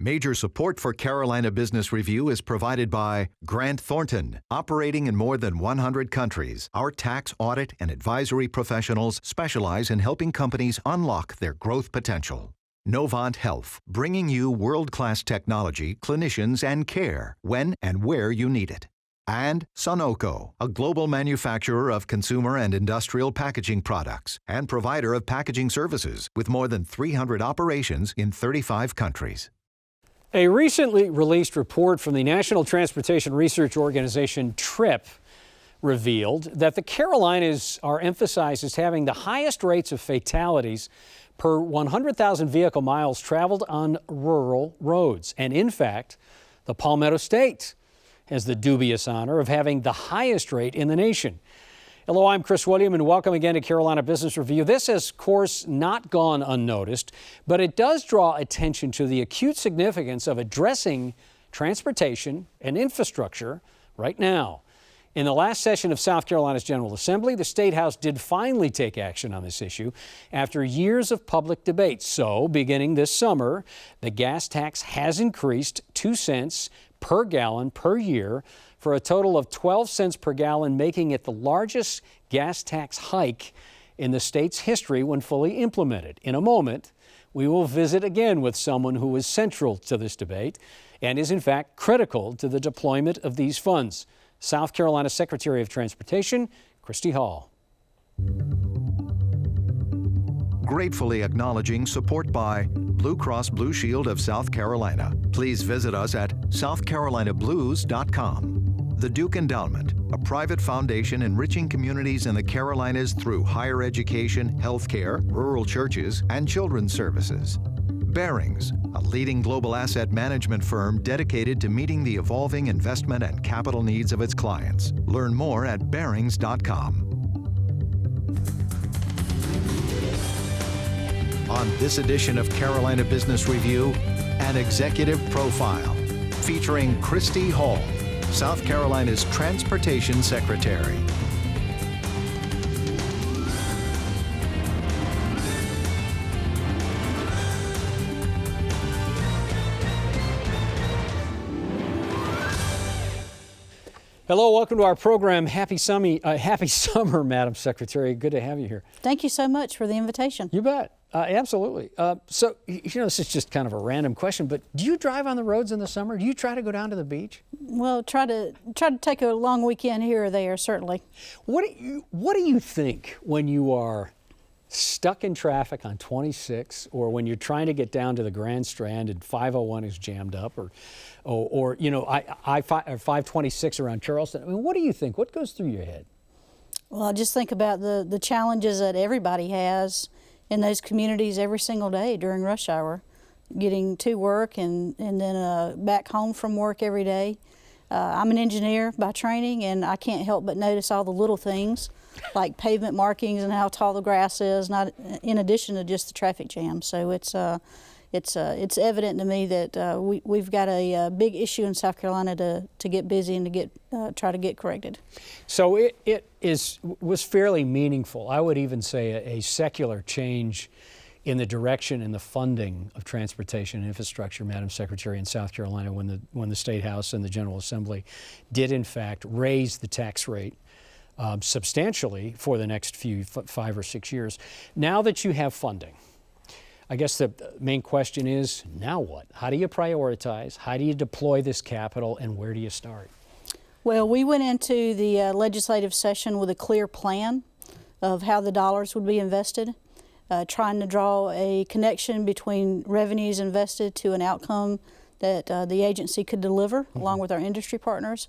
Major support for Carolina Business Review is provided by Grant Thornton. Operating in more than 100 countries, our tax, audit, and advisory professionals specialize in helping companies unlock their growth potential. Novant Health, bringing you world-class technology, clinicians, and care when and where you need it. And Sunoco, a global manufacturer of consumer and industrial packaging products and provider of packaging services with more than 300 operations in 35 countries. A recently released report from the National Transportation Research Organization, TRIP, revealed that the Carolinas are emphasized as having the highest rates of fatalities per 100,000 vehicle miles traveled on rural roads. And in fact, the Palmetto State has the dubious honor of having the highest rate in the nation. Hello, I'm Chris William, and welcome again to Carolina Business Review. This has, of course, not gone unnoticed, but it does draw attention to the acute significance of addressing transportation and infrastructure right now. In the last session of South Carolina's General Assembly, the State House did finally take action on this issue after years of public debate. So, beginning this summer, the gas tax has increased 2 cents per gallon per year for a total of 12 cents per gallon, making it the largest gas tax hike in the state's history when fully implemented. In a moment, we will visit again with someone who is central to this debate and is in fact critical to the deployment of these funds. South Carolina Secretary of Transportation, Christy Hall. Gratefully acknowledging support by Blue Cross Blue Shield of South Carolina. Please visit us at southcarolinablues.com. The Duke Endowment, a private foundation enriching communities in the Carolinas through higher education, healthcare, rural churches, and children's services. Barings, a leading global asset management firm dedicated to meeting the evolving investment and capital needs of its clients. Learn more at barings.com. On this edition of Carolina Business Review, an executive profile featuring Christy Hall, South Carolina's Transportation Secretary. Hello, welcome to our program. Happy summer, Madam Secretary. Good to have you here. Thank you so much for the invitation. You bet. Absolutely. So, this is just kind of a random question, but do you drive on the roads in the summer? Do you try to go down to the beach? Well, try to take a long weekend here or there, certainly. What do you think when you are stuck in traffic on 26, or when you're trying to get down to the Grand Strand and 501 is jammed up, or 526 around Charleston? I mean, what do you think? What goes through your head? Well, I just think about the challenges that everybody has in those communities every single day during rush hour, getting to work and then back home from work every day. I'm an engineer by training, and I can't help but notice all the little things like pavement markings and how tall the grass is, not in addition to just the traffic jam. So it's evident to me that we've got a big issue in South Carolina to get busy and to try to get corrected. So it was fairly meaningful. I would even say a secular change in the direction and the funding of transportation and infrastructure, Madam Secretary, in South Carolina when the State House and the General Assembly did in fact raise the tax rate substantially for the next 5 or 6 years. Now that you have funding, I guess the main question is, now what? How do you prioritize? How do you deploy this capital, and where do you start? Well, we went into the legislative session with a clear plan of how the dollars would be invested, trying to draw a connection between revenues invested to an outcome that the agency could deliver, along with our industry partners.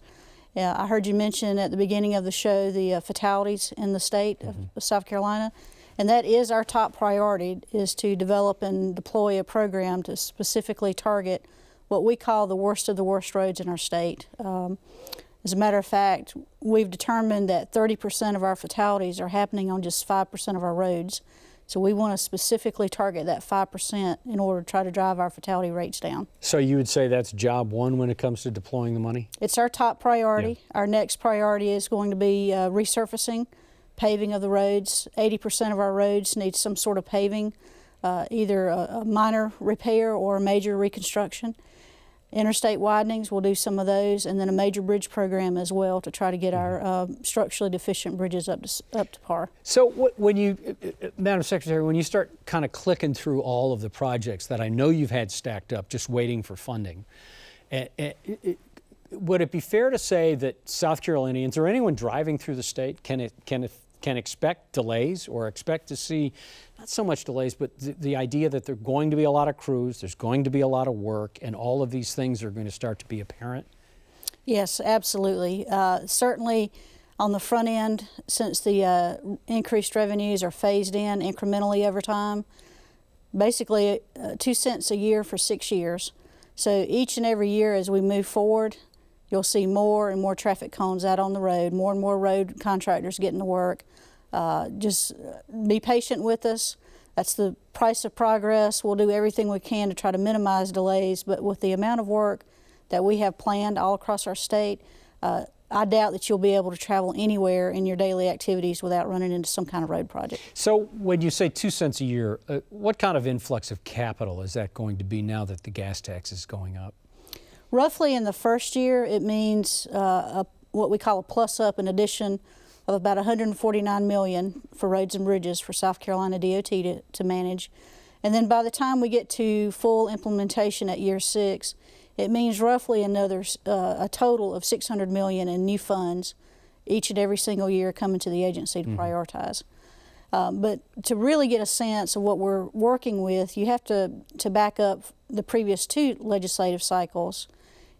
I heard you mention at the beginning of the show the fatalities in the state of South Carolina. And that is our top priority, is to develop and deploy a program to specifically target what we call the worst of the worst roads in our state. As a matter of fact, we've determined that 30% of our fatalities are happening on just 5% of our roads. So we want to specifically target that 5% in order to try to drive our fatality rates down. So you would say that's job one when it comes to deploying the money? It's our top priority. Yeah. Our next priority is going to be resurfacing, paving of the roads. 80% of our roads need some sort of paving. either a minor repair or a major reconstruction. Interstate widenings, we'll do some of those, and then a major bridge program as well to try to get our structurally deficient bridges up to par. So when you, Madam Secretary, when you start kind of clicking through all of the projects that I know you've had stacked up just waiting for funding, would it be fair to say that South Carolinians or anyone driving through the state can expect delays or expect to see, not so much delays, but the idea that there's going to be a lot of crews, there's going to be a lot of work, and all of these things are going to start to be apparent? Yes, absolutely. Certainly on the front end, since the increased revenues are phased in incrementally over time, basically 2 cents a year for 6 years. So each and every year as we move forward, you'll see more and more traffic cones out on the road, more and more road contractors getting to work. Just be patient with us. That's the price of progress. We'll do everything we can to try to minimize delays, but with the amount of work that we have planned all across our state, I doubt that you'll be able to travel anywhere in your daily activities without running into some kind of road project. So when you say 2 cents a year, what kind of influx of capital is that going to be now that the gas tax is going up? Roughly in the first year, it means what we call a plus up, an addition of about $149 million for roads and bridges for South Carolina DOT to manage. And then by the time we get to full implementation at year 6, it means roughly another a total of $600 million in new funds each and every single year coming to the agency to prioritize. But to really get a sense of what we're working with, you have to back up the previous 2 legislative cycles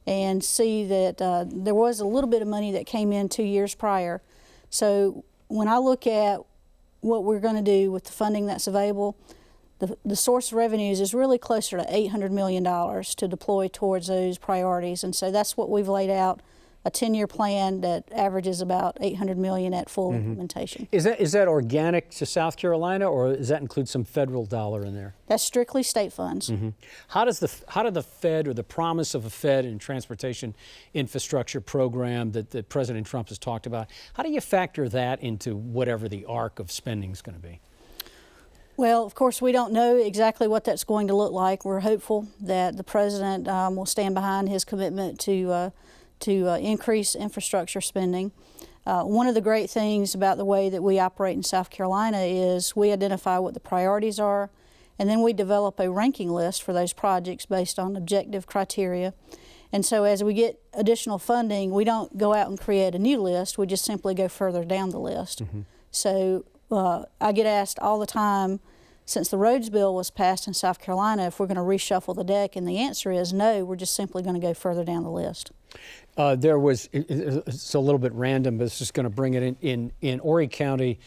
and see that there was a little bit of money that came in 2 years prior. So when I look at what we're going to do with the funding that's available, the source of revenues is really closer to $800 million to deploy towards those priorities. And so that's what we've laid out, a 10-year plan that averages about $800 million at full implementation. Is that organic to South Carolina, or does that include some federal dollar in there? That's strictly state funds. How did the Fed, or the promise of a Fed and transportation infrastructure program that President Trump has talked about, how do you factor that into whatever the arc of spending is going to be? Well, of course, we don't know exactly what that's going to look like. We're hopeful that the president will stand behind his commitment to increase infrastructure spending. One of the great things about the way that we operate in South Carolina is we identify what the priorities are, and then we develop a ranking list for those projects based on objective criteria. And so as we get additional funding, we don't go out and create a new list, we just simply go further down the list. So I get asked all the time, since the roads bill was passed in South Carolina, if we're going to reshuffle the deck, and the answer is no, we're just simply going to go further down the list. It's a little bit random, but it's just going to bring it in Horry County,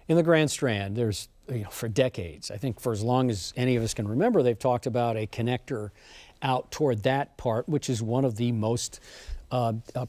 in the Grand Strand. There's, for decades, I think for as long as any of us can remember, they've talked about a connector out toward that part, which is one of the most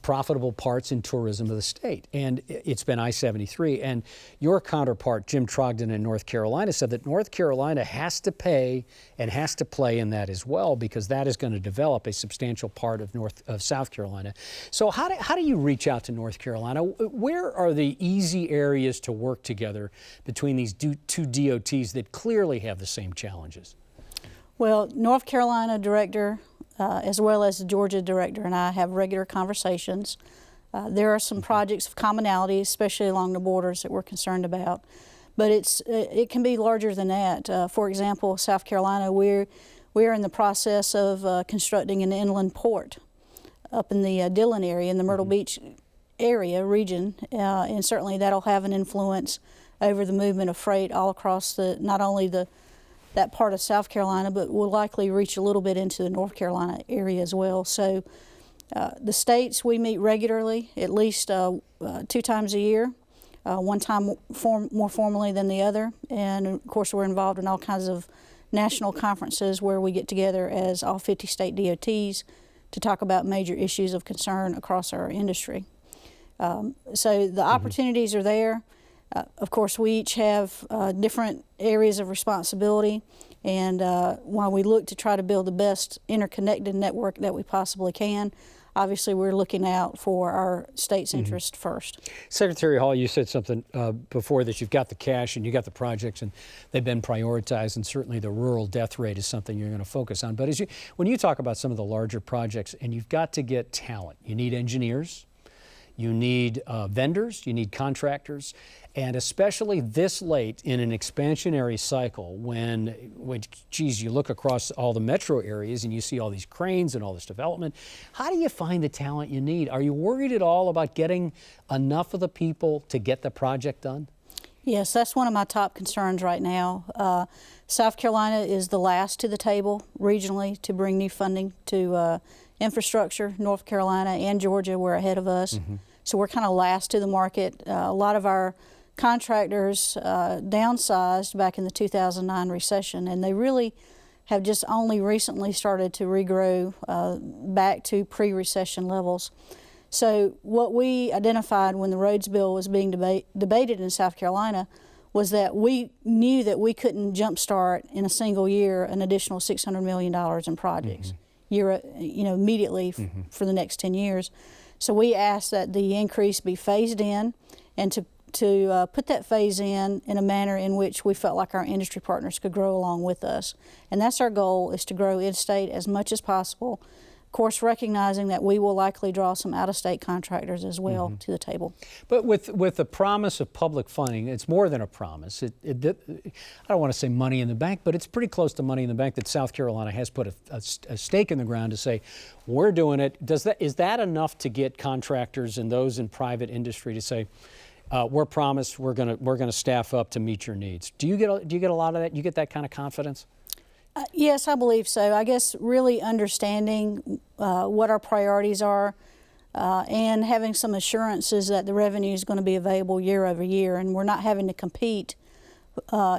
profitable parts in tourism of the state. And it's been I-73. And your counterpart, Jim Trogdon in North Carolina, said that North Carolina has to pay and has to play in that as well, because that is going to develop a substantial part of South Carolina. So how do you reach out to North Carolina? Where are the easy areas to work together between these 2 DOTs that clearly have the same challenges? Well, North Carolina director, as well as the Georgia director, and I have regular conversations. There are some projects of commonality, especially along the borders, that we're concerned about. But it can be larger than that. For example, South Carolina, we're in the process of constructing an inland port up in the Dillon area, in the Myrtle Beach region, and certainly that'll have an influence over the movement of freight all across not only that part of South Carolina, but will likely reach a little bit into the North Carolina area as well. So the states, we meet regularly, at least 2 times a year, one time more formally than the other. And of course, we're involved in all kinds of national conferences where we get together as all 50 state DOTs to talk about major issues of concern across our industry. So the opportunities are there. Of course, we each have different areas of responsibility, and while we look to try to build the best interconnected network that we possibly can, obviously we're looking out for our state's interest first. Secretary Hall, you said something before that you've got the cash and you got the projects and they've been prioritized, and certainly the rural death rate is something you're going to focus on. But when you talk about some of the larger projects, and you've got to get talent, you need engineers, you need vendors, you need contractors, and especially this late in an expansionary cycle when, geez, you look across all the metro areas and you see all these cranes and all this development, how do you find the talent you need? Are you worried at all about getting enough of the people to get the project done? Yes, that's one of my top concerns right now. South Carolina is the last to the table regionally to bring new funding to infrastructure. North Carolina and Georgia were ahead of us. So we're kind of last to the market. A lot of our contractors downsized back in the 2009 recession, and they really have just only recently started to regrow back to pre-recession levels. So what we identified when the roads bill was being debated in South Carolina was that we knew that we couldn't jumpstart in a single year an additional $600 million in projects immediately for the next 10 years. So we asked that the increase be phased in, and to put that phase in a manner in which we felt like our industry partners could grow along with us. And that's our goal, is to grow in-state as much as possible. Of course, recognizing that we will likely draw some out-of-state contractors as well to the table. But with the promise of public funding, it's more than a promise. I don't want to say money in the bank, but it's pretty close to money in the bank that South Carolina has put a stake in the ground to say, we're doing it. Is that enough to get contractors and those in private industry to say, we're promised we're gonna staff up to meet your needs? Do you get a lot of that? You get that kind of confidence? Yes, I believe so. I guess really understanding what our priorities are and having some assurances that the revenue is going to be available year over year, and we're not having to compete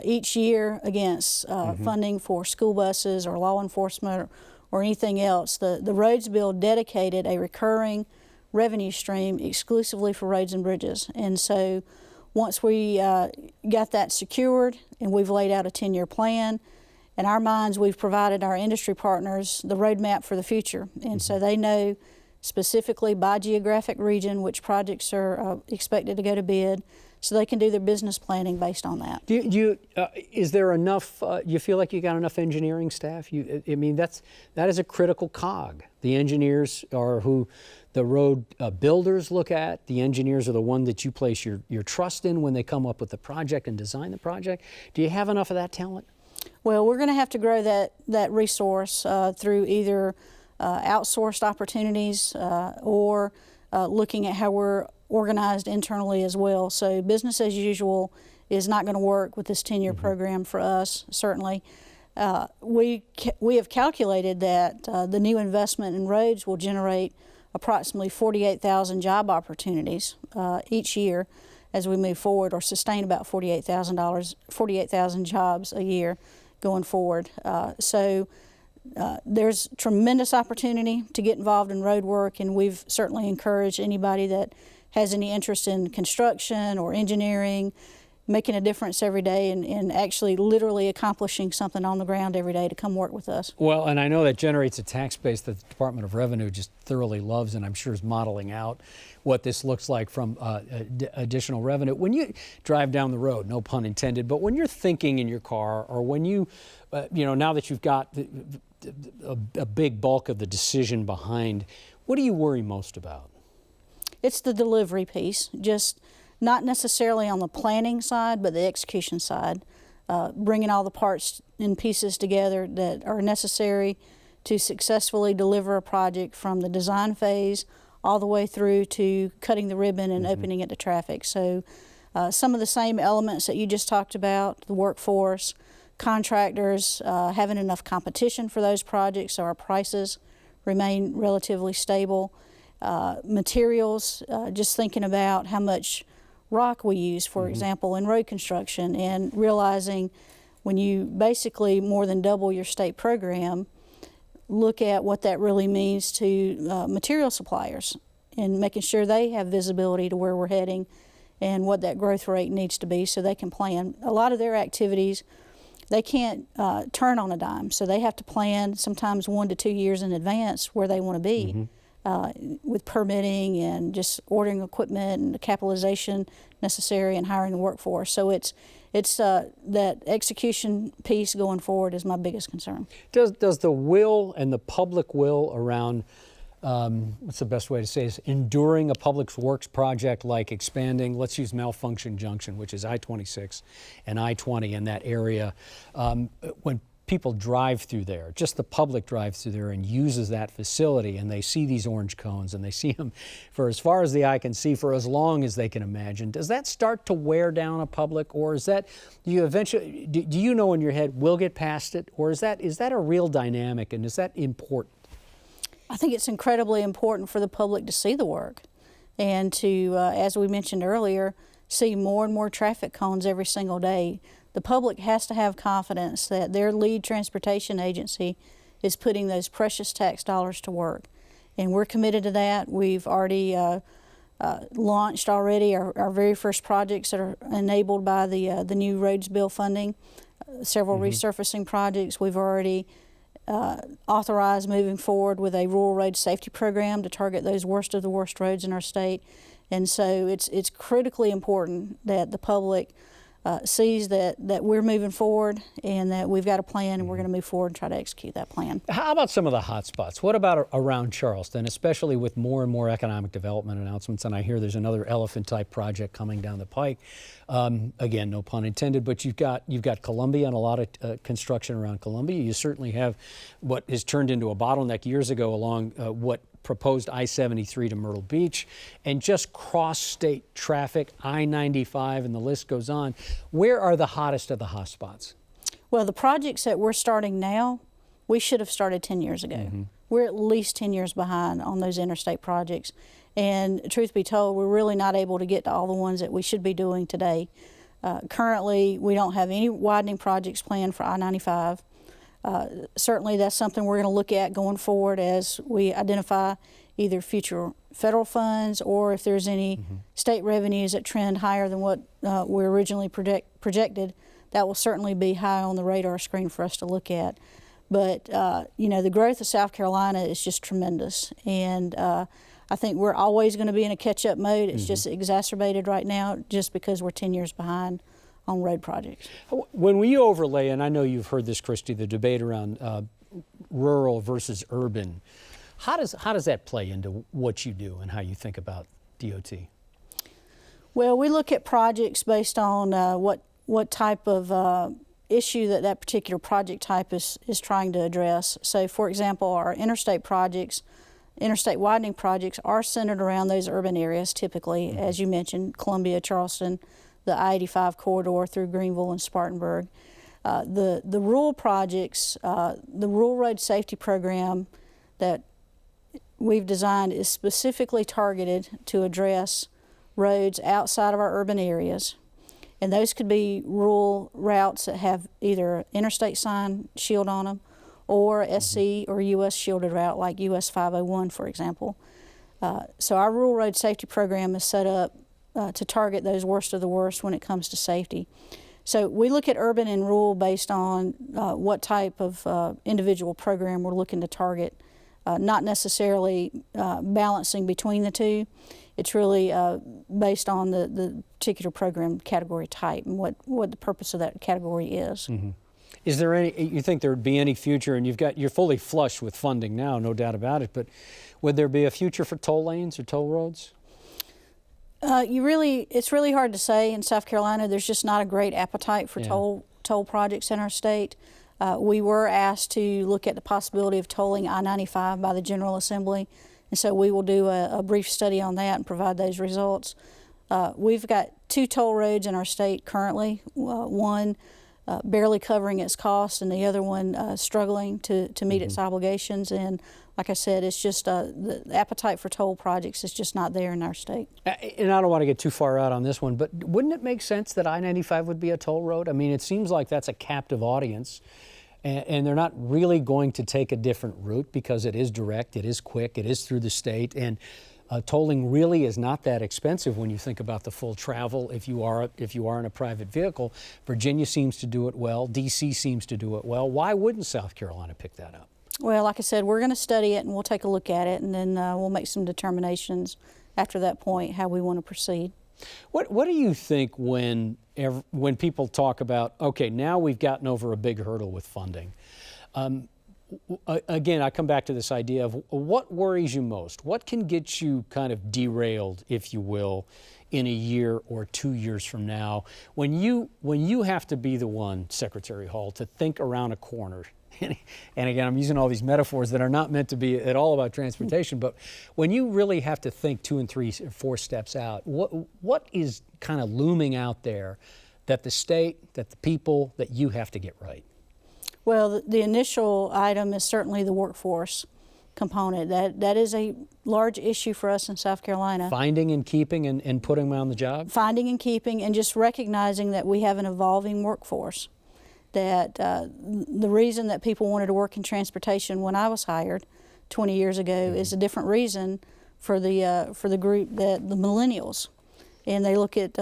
each year against funding for school buses or law enforcement or anything else. The roads bill dedicated a recurring revenue stream exclusively for roads and bridges, and so once we got that secured and we've laid out a 10-year plan, in our minds, we've provided our industry partners the roadmap for the future. And so they know specifically by geographic region which projects are expected to go to bid, so they can do their business planning based on that. Is there enough, you feel like you got enough engineering staff? I mean, that is a critical cog. The engineers are who the road builders look at. The engineers are the one that you place your trust in when they come up with the project and design the project. Do you have enough of that talent? Well, we're going to have to grow that resource through either outsourced opportunities or looking at how we're organized internally as well. So business as usual is not going to work with this 10-year program for us, certainly. We have calculated that the new investment in roads will generate approximately 48,000 job opportunities each year as we move forward, or sustain about 48,000 jobs a year going forward. So there's tremendous opportunity to get involved in road work, and we've certainly encouraged anybody that has any interest in construction or engineering, making a difference every day and actually literally accomplishing something on the ground every day, to come work with us. Well, and I know that generates a tax base that the Department of Revenue just thoroughly loves, and I'm sure is modeling out what this looks like from additional revenue. When you drive down the road, no pun intended, but when you're thinking in your car, or when you, now that you've got a big bulk of the decision behind, what do you worry most about? It's the delivery piece, just not necessarily on the planning side, but the execution side, bringing all the parts and pieces together that are necessary to successfully deliver a project from the design phase all the way through to cutting the ribbon and opening it to traffic. So some of the same elements that you just talked about, the workforce, contractors, having enough competition for those projects so our prices remain relatively stable. Materials, just thinking about how much rock we use, for example, in road construction, and realizing when you basically more than double your state program, look at what that really means to material suppliers and making sure they have visibility to where we're heading and what that growth rate needs to be so they can plan. A lot of their activities, they can't turn on a dime, so they have to plan sometimes 1 to 2 years in advance where they want to be. with permitting and just ordering equipment and the capitalization necessary and hiring the workforce. So it's that execution piece going forward is my biggest concern. Does the will and the public will around, what's the best way to say this, enduring a public works project like expanding, let's use Malfunction Junction, which is I-26 and I-20 in that area, when people drive through there, just the public drives through there and uses that facility, and they see these orange cones and they see them for as far as the eye can see for as long as they can imagine. Does that start to wear down a public, or is that, you eventually, do you know in your head we'll get past it, or is that a real dynamic, and is that important? I think it's incredibly important for the public to see the work and to, as we mentioned earlier, see more and more traffic cones every single day. The public has to have confidence that their lead transportation agency is putting those precious tax dollars to work. And we're committed to that. We've already launched our very first projects that are enabled by the new roads bill funding, several resurfacing projects. We've already authorized moving forward with a rural road safety program to target those worst of the worst roads in our state. And so it's critically important that the public sees that we're moving forward and that we've got a plan and we're going to move forward and try to execute that plan. How about some of the hot spots? What about around Charleston, especially with more and more economic development announcements? And I hear there's another elephant-type project coming down the pike. Again, no pun intended, but you've got Columbia and a lot of construction around Columbia. You certainly have what has turned into a bottleneck years ago along what proposed I-73 to Myrtle Beach, and just cross-state traffic, I-95, and the list goes on. Where are the hottest of the hotspots? Well, the projects that we're starting now, we should have started 10 years ago. We're at least 10 years behind on those interstate projects. And truth be told, we're really not able to get to all the ones that we should be doing today. Currently, we don't have any widening projects planned for I-95. Certainly that's something we're going to look at going forward as we identify either future federal funds or if there's any state revenues that trend higher than what we originally projected. That will certainly be high on the radar screen for us to look at. But you know, the growth of South Carolina is just tremendous, and I think we're always going to be in a catch-up mode. It's just exacerbated right now just because we're 10 years behind on road projects. When we overlay, and I know you've heard this, Christy, the debate around rural versus urban, how does that play into what you do and how you think about DOT? Well, we look at projects based on what type of issue that particular project type is trying to address. So, for example, our interstate widening projects are centered around those urban areas typically, as you mentioned, Columbia, Charleston, the I-85 corridor through Greenville and Spartanburg. The rural projects, the rural road safety program that we've designed is specifically targeted to address roads outside of our urban areas. And those could be rural routes that have either interstate sign shield on them or SC or US shielded route like US 501, for example. So our rural road safety program is set up to target those worst of the worst when it comes to safety. So we look at urban and rural based on what type of individual program we're looking to target, not necessarily balancing between the two. It's really based on the particular program category type and what the purpose of that category is. Is there any, you think there would be any future, and you're fully flush with funding now, no doubt about it, but would there be a future for toll lanes or toll roads? It's really hard to say in South Carolina. There's just not a great appetite for toll projects in our state. We were asked to look at the possibility of tolling I-95 by the General Assembly, and so we will do a brief study on that and provide those results. We've got 2 toll roads in our state currently, one barely covering its costs and the other one struggling to meet its obligations. And like I said, it's just the appetite for toll projects is just not there in our state. And I don't want to get too far out on this one, but wouldn't it make sense that I-95 would be a toll road? I mean, it seems like that's a captive audience, and they're not really going to take a different route because it is direct, it is quick, it is through the state, and tolling really is not that expensive when you think about the full travel if you are in a private vehicle. Virginia seems to do it well. D.C. seems to do it well. Why wouldn't South Carolina pick that up? Well, like I said, we're going to study it and we'll take a look at it, and then we'll make some determinations after that point how we want to proceed. What do you think when people talk about, okay, now we've gotten over a big hurdle with funding? Again, I come back to this idea of what worries you most? What can get you kind of derailed, if you will, in a year or 2 years from now, when you have to be the one, Secretary Hall, to think around a corner? And again, I'm using all these metaphors that are not meant to be at all about transportation, but when you really have to think 2 and 3 or 4 steps out, what is kind of looming out there that the state, that the people, that you have to get right? Well, the initial item is certainly the workforce component. That is a large issue for us in South Carolina. Finding and keeping and putting them on the job? Finding and keeping, and just recognizing that we have an evolving workforce. That the reason that people wanted to work in transportation when I was hired 20 years ago is a different reason for the group, the millennials, and they look at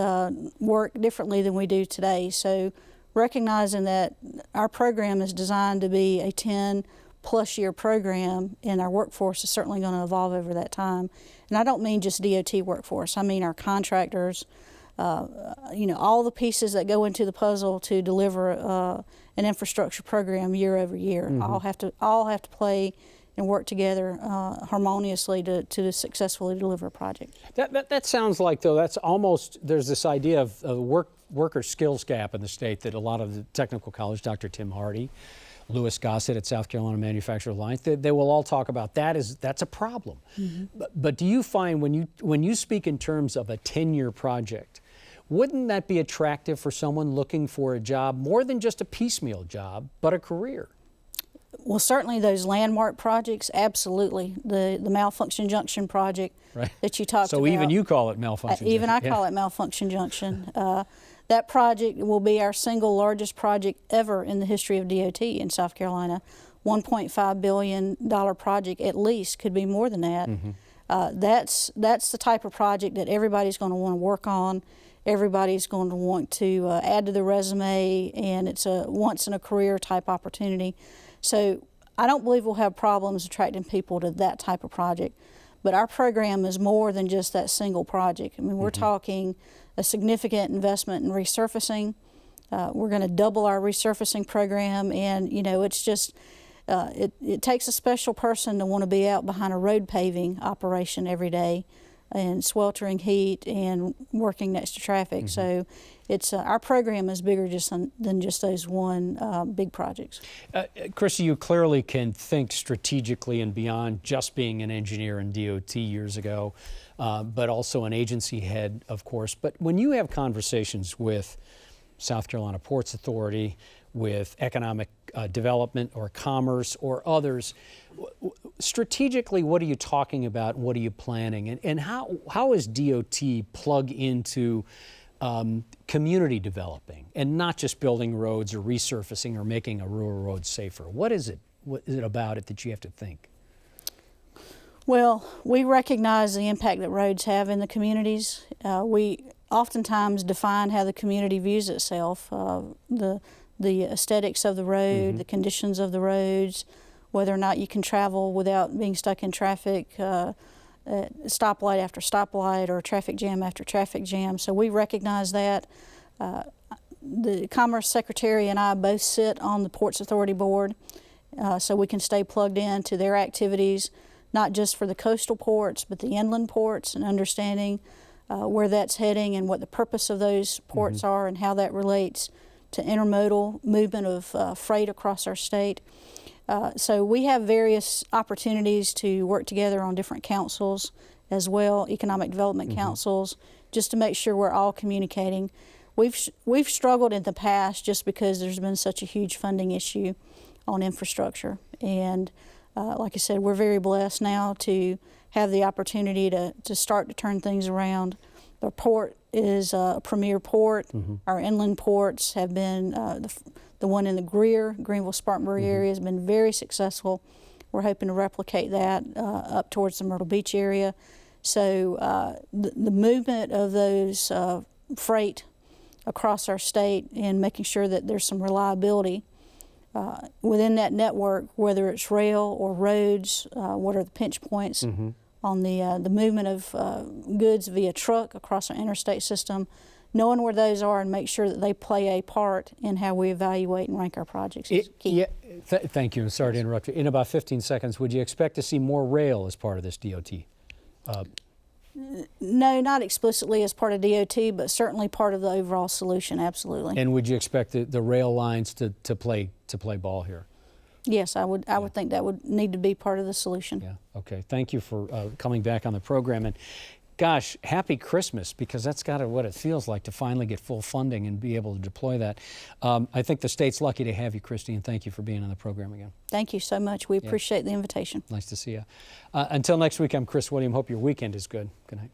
work differently than we do today. So recognizing that our program is designed to be a 10-plus year program, and our workforce is certainly going to evolve over that time. And I don't mean just DOT workforce. I mean our contractors. All the pieces that go into the puzzle to deliver an infrastructure program year over year all have to play and work together harmoniously to successfully deliver a project. That sounds like, though, that's almost, there's this idea of a worker skills gap in the state that a lot of the technical college, Dr. Tim Hardy, Louis Gossett at South Carolina Manufacturer Alliance, they will all talk about that's a problem. But do you find when you speak in terms of a 10-year project, wouldn't that be attractive for someone looking for a job, more than just a piecemeal job, but a career? Well, certainly those landmark projects, absolutely. The Malfunction Junction project that you talked about. So even you call it Malfunction Junction? Even I call it Malfunction Junction. That project will be our single largest project ever in the history of DOT in South Carolina. $1.5 billion project at least, could be more than that. That's the type of project that everybody's going to want to work on. Everybody's going to want to add to the resume, and it's a once-in-a-career type opportunity. So I don't believe we'll have problems attracting people to that type of project. But our program is more than just that single project. I mean, we're talking a significant investment in resurfacing. We're going to double our resurfacing program, and it's just it takes a special person to want to be out behind a road paving operation every day in sweltering heat and working next to traffic. So it's our program is bigger than just those one big projects. Christy, you clearly can think strategically and beyond just being an engineer in DOT years ago, but also an agency head, of course. But when you have conversations with South Carolina Ports Authority, with economic development or commerce or others, strategically, what are you talking about? What are you planning? And how is DOT plug into community developing and not just building roads or resurfacing or making a rural road safer? What is it about it that you have to think? Well, we recognize the impact that roads have in the communities. We oftentimes define how the community views itself, the aesthetics of the road, the conditions of the roads, whether or not you can travel without being stuck in traffic, stoplight after stoplight or traffic jam after traffic jam. So we recognize that. The Commerce Secretary and I both sit on the Ports Authority Board, so we can stay plugged in to their activities, not just for the coastal ports, but the inland ports, and understanding where that's heading and what the purpose of those ports are and how that relates to intermodal movement of freight across our state. So we have various opportunities to work together on different councils as well, economic development councils, just to make sure we're all communicating. We've struggled in the past just because there's been such a huge funding issue on infrastructure. And like I said, we're very blessed now to have the opportunity to start to turn things around. The port is a premier port. Our inland ports have been, the one in the Greenville-Spartanburg area has been very successful. We're hoping to replicate that up towards the Myrtle Beach area. So the movement of those freight across our state and making sure that there's some reliability within that network, whether it's rail or roads, what are the pinch points on the movement of goods via truck across our interstate system, knowing where those are and make sure that they play a part in how we evaluate and rank our projects is key. Yeah, thank you, and sorry to interrupt you. In about 15 seconds, would you expect to see more rail as part of this DOT? No, not explicitly as part of DOT, but certainly part of the overall solution, absolutely. And would you expect the rail lines to play ball here? Yes, I would think that would need to be part of the solution. Yeah, okay. Thank you for coming back on the program. And gosh, happy Christmas, because that's got to what it feels like to finally get full funding and be able to deploy that. I think the state's lucky to have you, Christy, and thank you for being on the program again. Thank you so much. We appreciate the invitation. Nice to see you. Until next week, I'm Chris William. Hope your weekend is good. Good night.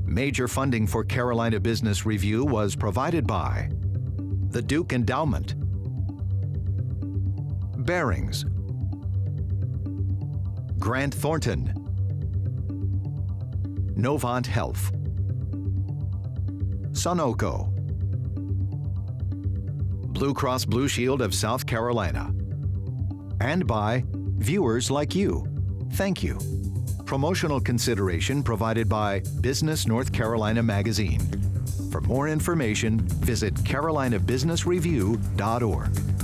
Major funding for Carolina Business Review was provided by the Duke Endowment, Barings, Grant Thornton, Novant Health, Sunoco, Blue Cross Blue Shield of South Carolina, and by viewers like you. Thank you. Promotional consideration provided by Business North Carolina Magazine. For more information, visit carolinabusinessreview.org.